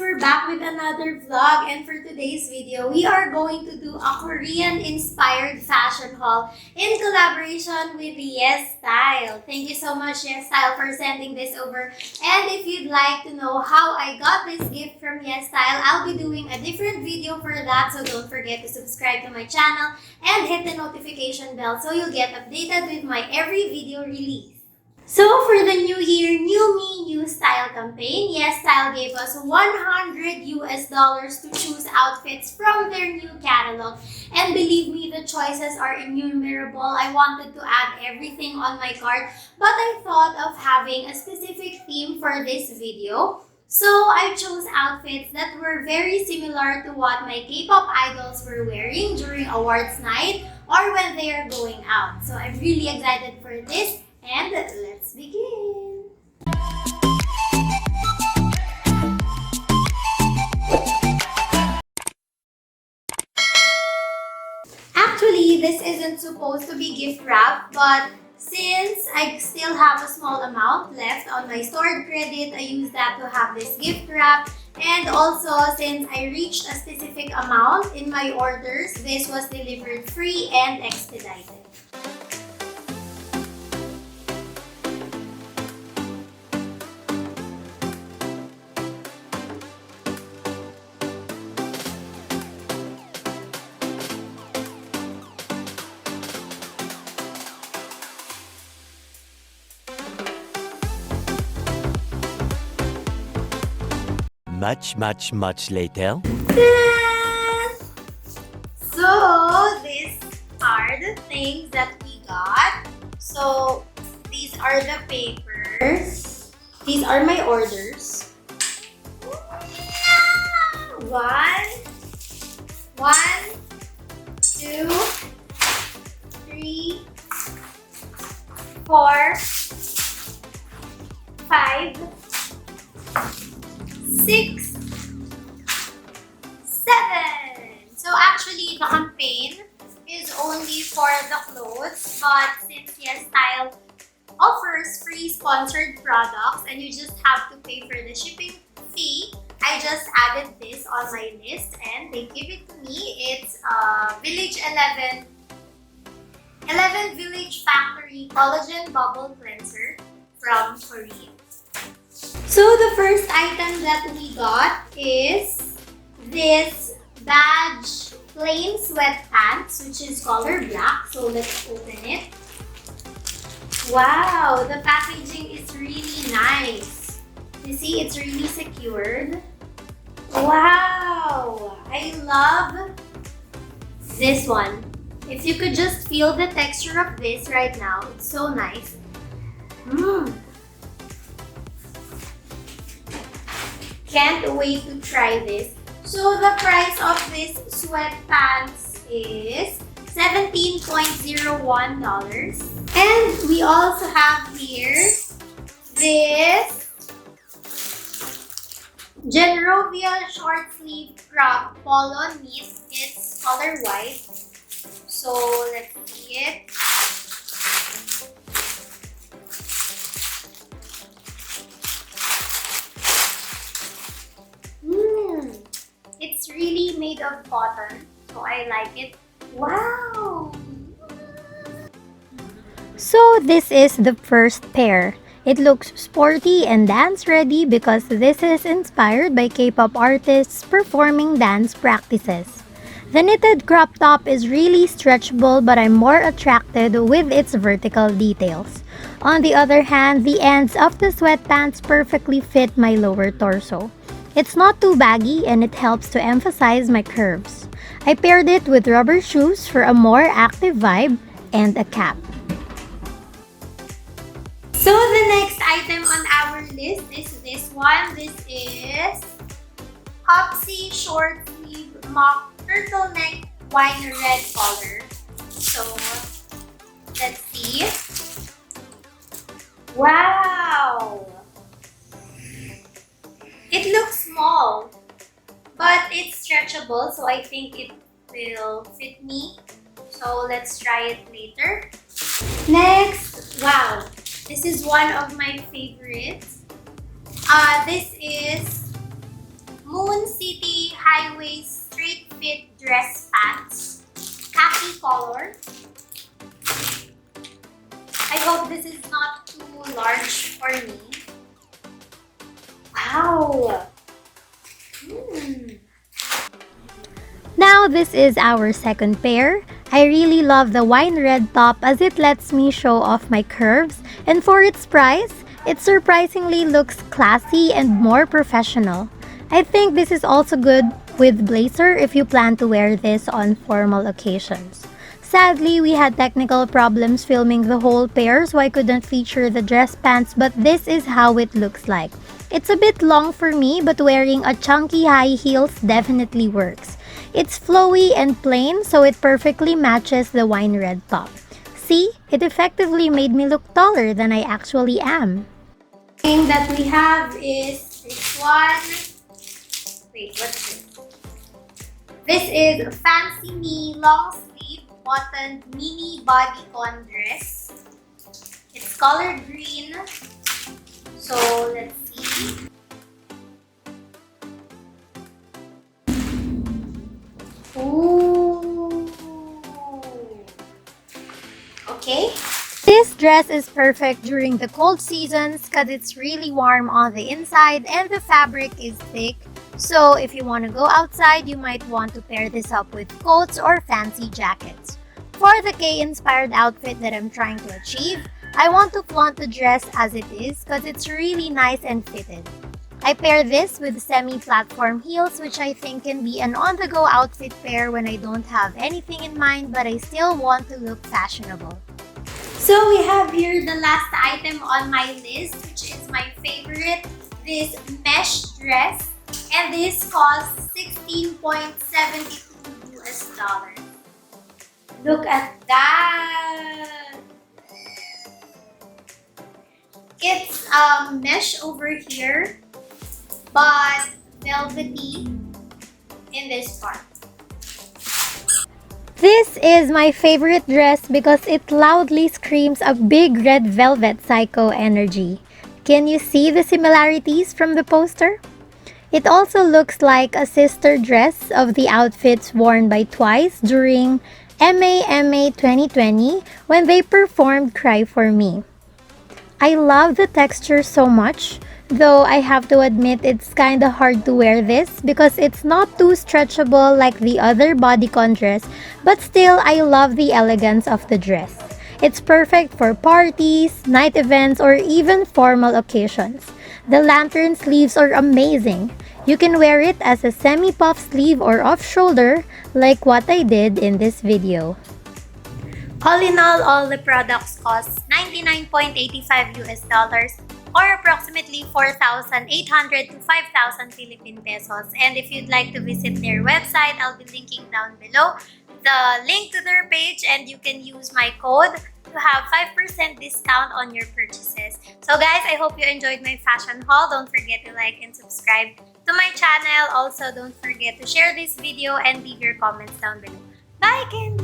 we're back with another vlog, and for today's video, we are going to do a Korean-inspired fashion haul in collaboration with YesStyle. Thank you so much, YesStyle, for sending this over. And if you'd like to know how I got this gift from YesStyle, I'll be doing a different video for that, so don't forget to subscribe to my channel and hit the notification bell so you'll get updated with my every video release. So for the New Year, New Me, New Style campaign, YesStyle gave us $100 to choose outfits from their new catalog. And believe me, the choices are innumerable. I wanted to add everything on my cart, but I thought of having a specific theme for this video. So I chose outfits that were very similar to what my K-pop idols were wearing during awards night or when they are going out. So I'm really excited for this. And let's begin! Actually, this isn't supposed to be gift wrap, but since I still have a small amount left on my stored credit, I use that to have this gift wrap. And also, since I reached a specific amount in my orders, this was delivered free and expedited. Much later. So, these are the things that we got. So, these are the papers. These are my orders. One, two, three, 4, 5, 6, 7. So actually, the campaign is only for the clothes, but since YesStyle offers free sponsored products and you just have to pay for the shipping fee, I just added this on my list and they give it to me. It's Village 11 Village Factory Collagen Bubble Cleanser from Korea. So the first item that we got is this badge plain sweatpants, which is color black. So let's open it. Wow, the packaging is really nice. You see, it's really secured. Wow, I love this one. If you could just feel the texture of this right now, it's so nice. Can't wait to try this. So the price of this sweatpants is $17.01. And we also have here this Genrovia short sleeve crop polo knit. It's color white. So let's see it. It's really made of cotton, so I like it. Wow! So this is the first pair. It looks sporty and dance ready because this is inspired by K-pop artists performing dance practices. The knitted crop top is really stretchable, but I'm more attracted with its vertical details. On the other hand, the ends of the sweatpants perfectly fit my lower torso. It's not too baggy and it helps to emphasize my curves. I paired it with rubber shoes for a more active vibe and a cap. So the next item on our list is this one. This is Popsy short sleeve mock turtleneck wine red color. So let's see. Wow! It looks small, but it's stretchable, so I think it will fit me. So let's try it later. Next, wow, this is one of my favorites. This is high-waist straight fit dress pants. Khaki color. I hope this is not too large for me. Wow! Now this is our second pair. I really love the wine red top as it lets me show off my curves, and for its price, it surprisingly looks classy and more professional. I think this is also good with blazer if you plan to wear this on formal occasions. Sadly, we had technical problems filming the whole pair so I couldn't feature the dress pants, but this is how it looks like. It's a bit long for me, but wearing a chunky high heels definitely works. It's flowy and plain, so it perfectly matches the wine red top. See, it effectively made me look taller than I actually am. Thing that we have is this one. Wait, what's this? This is Fancy Me long sleeve buttoned mini bodycon dress. It's colored green. So let's see. Ooh. Okay. This dress is perfect during the cold seasons because it's really warm on the inside and the fabric is thick. So if you want to go outside, you might want to pair this up with coats or fancy jackets. For the K-inspired outfit that I'm trying to achieve, I want to flaunt the dress as it is because it's really nice and fitted. I pair this with semi-platform heels, which I think can be an on-the-go outfit pair when I don't have anything in mind but I still want to look fashionable. So we have here the last item on my list, which is my favorite, this mesh dress. And this costs $16.72. Look at that! It's mesh over here, but velvety in this part. This is my favorite dress because it loudly screams a big red velvet psycho energy. Can you see the similarities from the poster? It also looks like a sister dress of the outfits worn by Twice during MAMA 2020 when they performed Cry For Me. I love the texture so much, though I have to admit it's kinda hard to wear this because it's not too stretchable like the other bodycon dress, but still I love the elegance of the dress. It's perfect for parties, night events, or even formal occasions. The lantern sleeves are amazing. You can wear it as a semi-puff sleeve or off-shoulder like what I did in this video. All in all the products cost $99.85 or approximately 4,800 to 5,000 Philippine pesos. And if you'd like to visit their website, I'll be linking down below the link to their page, and you can use my code to have 5% discount on your purchases. So guys, I hope you enjoyed my fashion haul. Don't forget to like and subscribe to my channel. Also, don't forget to share this video and leave your comments down below. Bye, Candy!